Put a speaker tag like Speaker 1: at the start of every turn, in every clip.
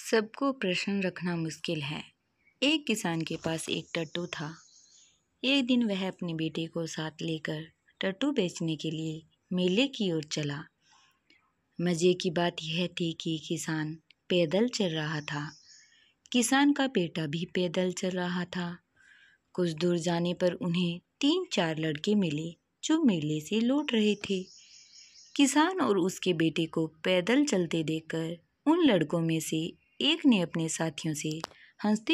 Speaker 1: सबको प्रश्न रखना मुश्किल है। एक किसान के पास एक टट्टू था। एक दिन वह अपने बेटे को साथ लेकर टट्टू बेचने के लिए मेले की ओर चला। मज़े की बात यह थी कि किसान पैदल चल रहा था। किसान का बेटा भी पैदल चल रहा था। कुछ दूर जाने पर उन्हें 3-4 लड़के मिले जो मेले से लौट रहे थे। किसान और उसके बेटे को पैदल चलते देखकर उन लड़कों में से एक ने अपने साथियों से हंसते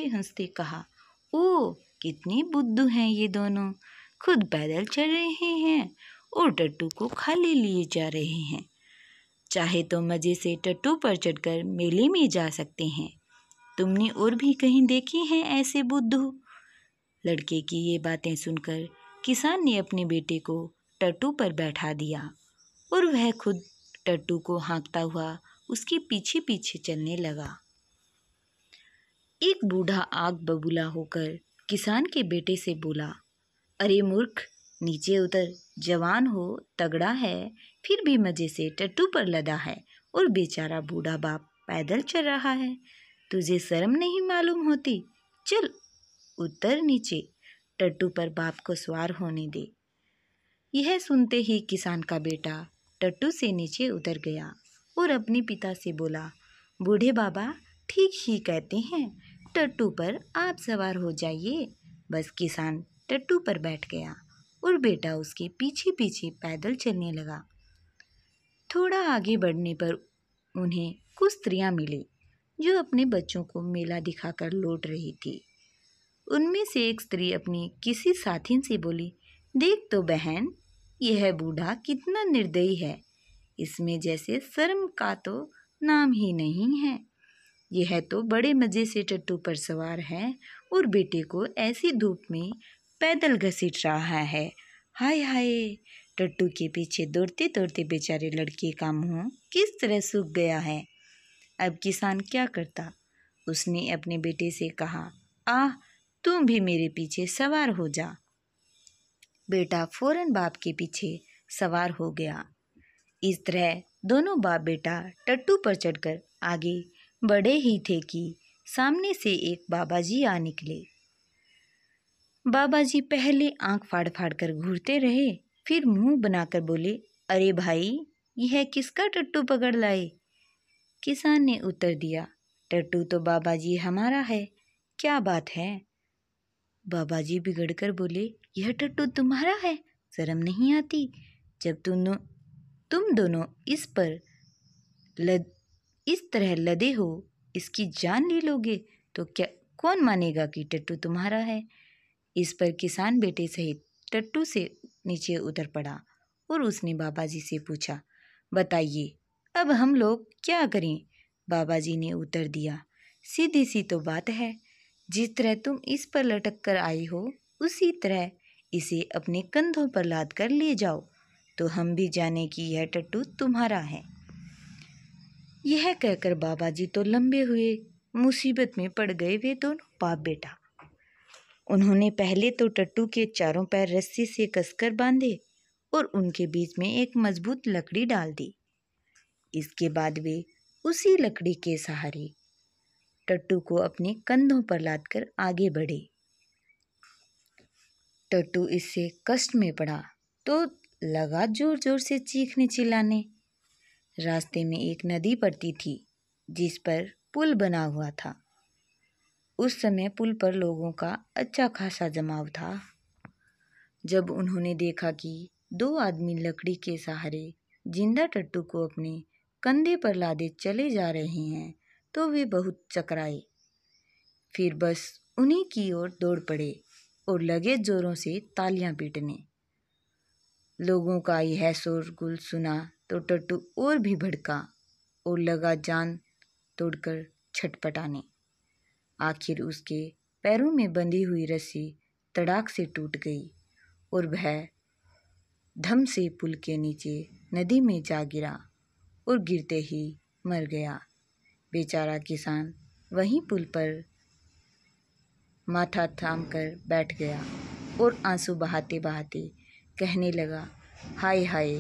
Speaker 1: हंसते कहा, ओ कितने बुद्धू हैं ये दोनों, खुद पैदल चल रहे हैं और टट्टू को खाली लिए जा रहे हैं। चाहे तो मज़े से टट्टू पर चढ़कर मेले में जा सकते हैं। तुमने और भी कहीं देखे हैं ऐसे बुद्धू? लड़के की ये बातें सुनकर किसान ने अपने बेटे को टट्टू पर बैठा दिया और वह खुद टट्टू को हाँकता हुआ उसके पीछे पीछे चलने लगा। एक बूढ़ा आग बबूला होकर किसान के बेटे से बोला, अरे मूर्ख, नीचे उतर, जवान हो, तगड़ा है, फिर भी मज़े से टट्टू पर लदा है और बेचारा बूढ़ा बाप पैदल चल रहा है। तुझे शर्म नहीं मालूम होती? चल उतर नीचे, टट्टू पर बाप को सवार होने दे। यह सुनते ही किसान का बेटा टट्टू से नीचे उतर गया और अपने पिता से बोला, बूढ़े बाबा ठीक ही कहते हैं, टट्टू पर आप सवार हो जाइए। बस किसान टट्टू पर बैठ गया और बेटा उसके पीछे पीछे पैदल चलने लगा। थोड़ा आगे बढ़ने पर उन्हें कुछ स्त्रियां मिली जो अपने बच्चों को मेला दिखाकर लौट रही थी। उनमें से एक स्त्री अपनी किसी साथी से बोली, देख तो बहन, यह बूढ़ा कितना निर्दयी है, इसमें जैसे शर्म का तो नाम ही नहीं है। यह तो बड़े मज़े से टट्टू पर सवार है और बेटे को ऐसी धूप में पैदल घसीट रहा है। हाय हाय, टट्टू के पीछे दौड़ते दौड़ते बेचारे लड़के का मुंह किस तरह सूख गया है। अब किसान क्या करता? उसने अपने बेटे से कहा, तुम भी मेरे पीछे सवार हो जा। बेटा फौरन बाप के पीछे सवार हो गया। इस तरह दोनों बाप बेटा टट्टू पर चढ़कर आगे बढ़े ही थे कि सामने से एक बाबा जी आ निकले। बाबा जी पहले आंख फाड़ फाड़ कर घूरते रहे, फिर मुंह बनाकर बोले, अरे भाई, यह किसका टट्टू पकड़ लाए? किसान ने उत्तर दिया, टट्टू तो बाबा जी हमारा है, क्या बात है? बाबा जी बिगड़कर बोले, यह टट्टू तुम्हारा है, शर्म नहीं आती? जब तुम दोनों इस तरह लदे हो, इसकी जान ले लोगे तो क्या कौन मानेगा कि टट्टू तुम्हारा है? इस पर किसान बेटे सहित टट्टू से नीचे उतर पड़ा और उसने बाबा जी से पूछा, बताइए अब हम लोग क्या करें? बाबा जी ने उत्तर दिया, सीधी सी तो बात है, जिस तरह तुम इस पर लटक कर आई हो उसी तरह इसे अपने कंधों पर लाद कर ले जाओ, तो हम भी जाने कि यह टट्टू तुम्हारा है। यह कहकर बाबा जी तो लंबे हुए, मुसीबत में पड़ गए वे दोनों बाप बेटा। उन्होंने पहले तो टट्टू के चारों पैर रस्सी से कसकर बांधे और उनके बीच में एक मजबूत लकड़ी डाल दी। इसके बाद वे उसी लकड़ी के सहारे टट्टू को अपने कंधों पर लादकर आगे बढ़े। टट्टू इससे कष्ट में पड़ा तो लगा जोर जोर से चीखने चिल्लाने। रास्ते में एक नदी पड़ती थी जिस पर पुल बना हुआ था। उस समय पुल पर लोगों का अच्छा खासा जमाव था। जब उन्होंने देखा कि 2 आदमी लकड़ी के सहारे जिंदा टट्टू को अपने कंधे पर लादे चले जा रहे हैं तो वे बहुत चकराए। फिर बस उन्हीं की ओर दौड़ पड़े और लगे जोरों से तालियां पीटने। लोगों का यह शोरगुल सुना तो टट्टू और भी भड़का और लगा जान तोड़कर छटपटाने। आखिर उसके पैरों में बंधी हुई रस्सी तड़ाक से टूट गई और वह धम से पुल के नीचे नदी में जा गिरा और गिरते ही मर गया। बेचारा किसान वहीं पुल पर माथा थाम कर बैठ गया और आंसू बहाते बहाते कहने लगा, हाय हाय,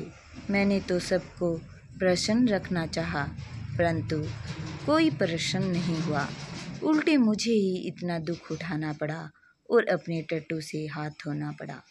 Speaker 1: मैंने तो सबको प्रसन्न रखना चाहा, परंतु कोई प्रसन्न नहीं हुआ, उल्टे मुझे ही इतना दुख उठाना पड़ा और अपने टट्टू से हाथ धोना पड़ा।